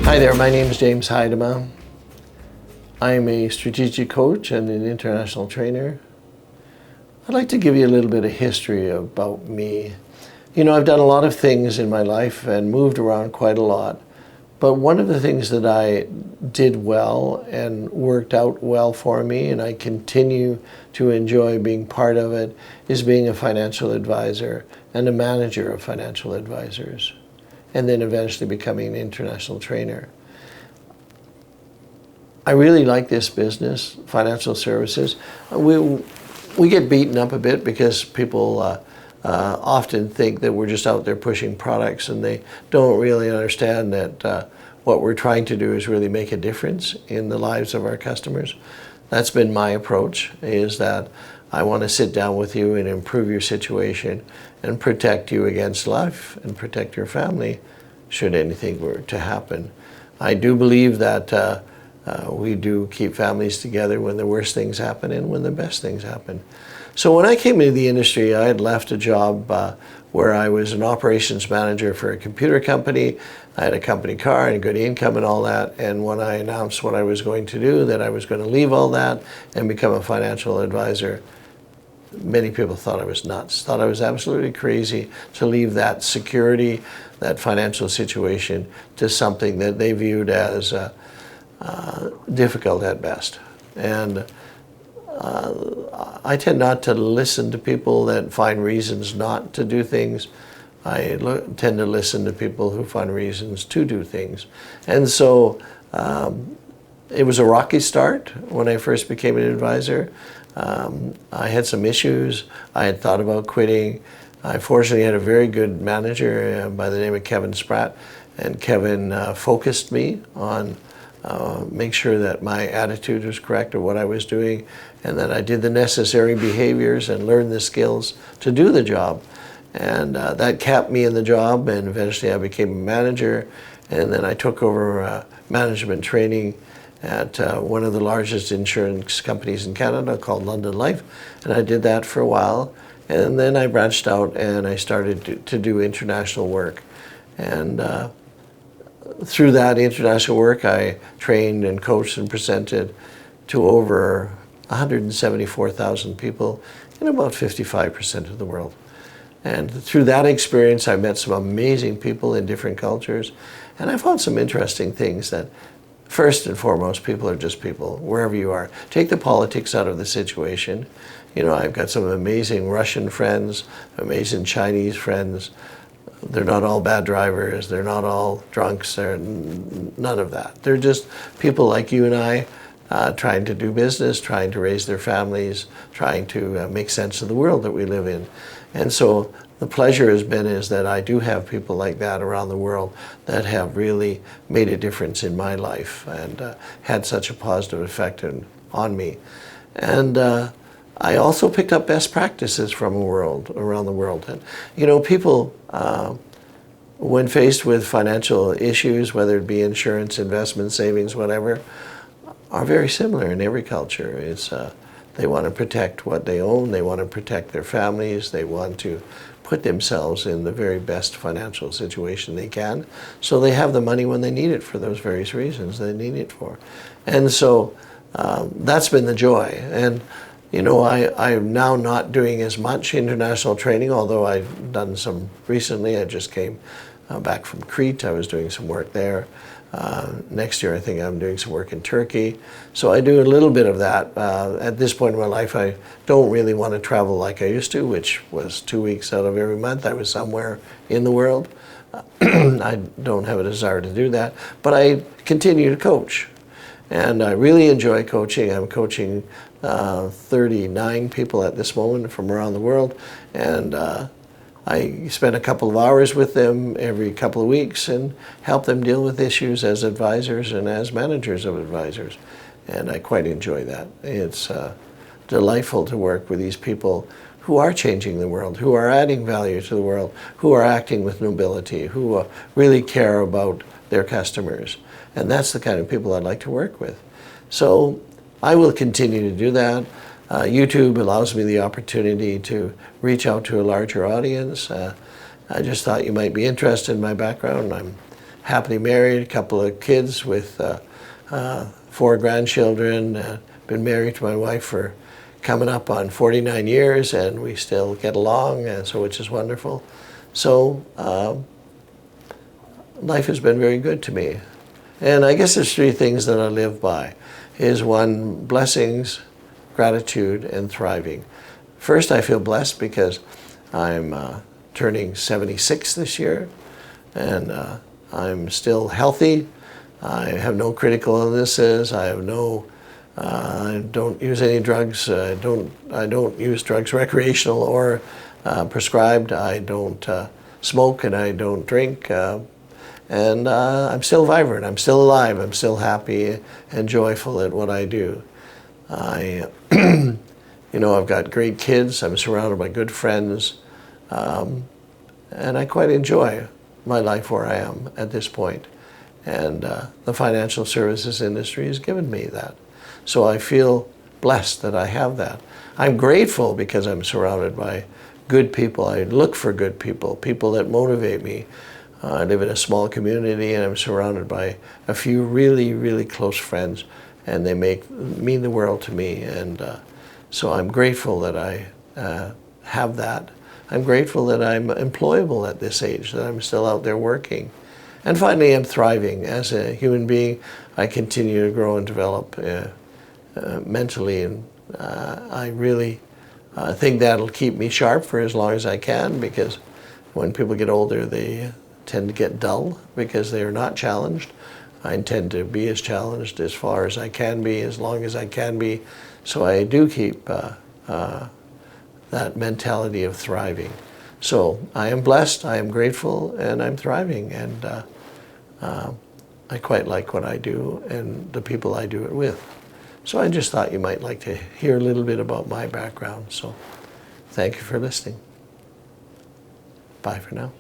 Hi there, my name is James Heidema. I am a strategic coach and an international trainer. I'd like to give you a little bit of history about me. You know, I've done a lot of things in my life and moved around quite a lot. But one of the things that I did well and worked out well for me, and I continue to enjoy being part of it, is being a financial advisor and a manager of financial advisors, and then eventually becoming an international trainer. I really like this business, financial services. We get beaten up a bit because people often think that we're just out there pushing products, and they don't really understand that what we're trying to do is really make a difference in the lives of our customers. That's been my approach, is that I want to sit down with you and improve your situation and protect you against life and protect your family should anything were to happen. I do believe that we do keep families together when the worst things happen and when the best things happen. So when I came into the industry, I had left a job where I was an operations manager for a computer company. I had a company car and good income and all that. And when I announced what I was going to do, that I was going to leave all that and become a financial advisor, many people thought I was nuts, thought I was absolutely crazy to leave that security, that financial situation, to something that they viewed as difficult at best. And I tend not to listen to people that find reasons not to do things. I tend to listen to people who find reasons to do things. And so it was a rocky start when I first became an advisor. I had some issues. I had thought about quitting. I fortunately had a very good manager by the name of Kevin Spratt, and Kevin focused me on make sure that my attitude was correct of what I was doing, and that I did the necessary behaviors and learned the skills to do the job. And that kept me in the job, and eventually I became a manager, and then I took over management training at one of the largest insurance companies in Canada called London Life, and I did that for a while, and then I branched out and I started to do international work. And through that international work, I trained and coached and presented to over 174,000 people in about 55% of the world. And through that experience, I met some amazing people in different cultures, and I found some interesting things that, first and foremost, people are just people, wherever you are. Take the politics out of the situation. You know, I've got some amazing Russian friends, amazing Chinese friends. They're not all bad drivers, they're not all drunks, they're none of that. They're just people like you and I, trying to do business, trying to raise their families, trying to make sense of the world that we live in. And so the pleasure has been is that I do have people like that around the world that have really made a difference in my life and had such a positive effect on me. And I also picked up best practices from around the world. And you know, people, when faced with financial issues, whether it be insurance, investment, savings, whatever, are very similar in every culture. It's they want to protect what they own, they want to protect their families, they want to put themselves in the very best financial situation they can, so they have the money when they need it for those various reasons they need it for. And so that's been the joy. And you know, I'm now not doing as much international training, although I've done some recently. I just came back from Crete. I was doing some work there. Next year, I think I'm doing some work in Turkey. So I do a little bit of that. At this point in my life, I don't really want to travel like I used to, which was 2 weeks out of every month. I was somewhere in the world. I don't have a desire to do that, but I continue to coach. And I really enjoy coaching. I'm coaching 39 people at this moment from around the world. And I spend a couple of hours with them every couple of weeks and help them deal with issues as advisors and as managers of advisors. And I quite enjoy that. It's delightful to work with these people who are changing the world, who are adding value to the world, who are acting with nobility, who really care about their customers. And that's the kind of people I'd like to work with. So I will continue to do that. YouTube allows me the opportunity to reach out to a larger audience. I just thought you might be interested in my background. I'm happily married, a couple of kids with 4 grandchildren. Been married to my wife for coming up on 49 years, and we still get along, and so which is wonderful. So life has been very good to me. And I guess there's 3 things that I live by. Is 1, blessings, gratitude, and thriving. First, I feel blessed because I'm turning 76 this year, and I'm still healthy. I have no critical illnesses. I have no. I don't use any drugs. I don't use drugs recreational or prescribed. I don't smoke, and I don't drink. And I'm still vibrant. I'm still alive. I'm still happy and joyful at what I do. I've got great kids. I'm surrounded by good friends, and I quite enjoy my life where I am at this point. And the financial services industry has given me that. So I feel blessed that I have that. I'm grateful because I'm surrounded by good people. I look for good people, people that motivate me. I live in a small community, and I'm surrounded by a few really, really close friends, and they mean the world to me. And so I'm grateful that I have that. I'm grateful that I'm employable at this age, that I'm still out there working. And finally, I'm thriving. As a human being, I continue to grow and develop mentally, and I really think that'll keep me sharp for as long as I can, because when people get older, they tend to get dull because they are not challenged. I intend to be as challenged as far as I can be, as long as I can be. So I do keep that mentality of thriving. So I am blessed, I am grateful, and I'm thriving. And I quite like what I do and the people I do it with. So I just thought you might like to hear a little bit about my background. So thank you for listening. Bye for now.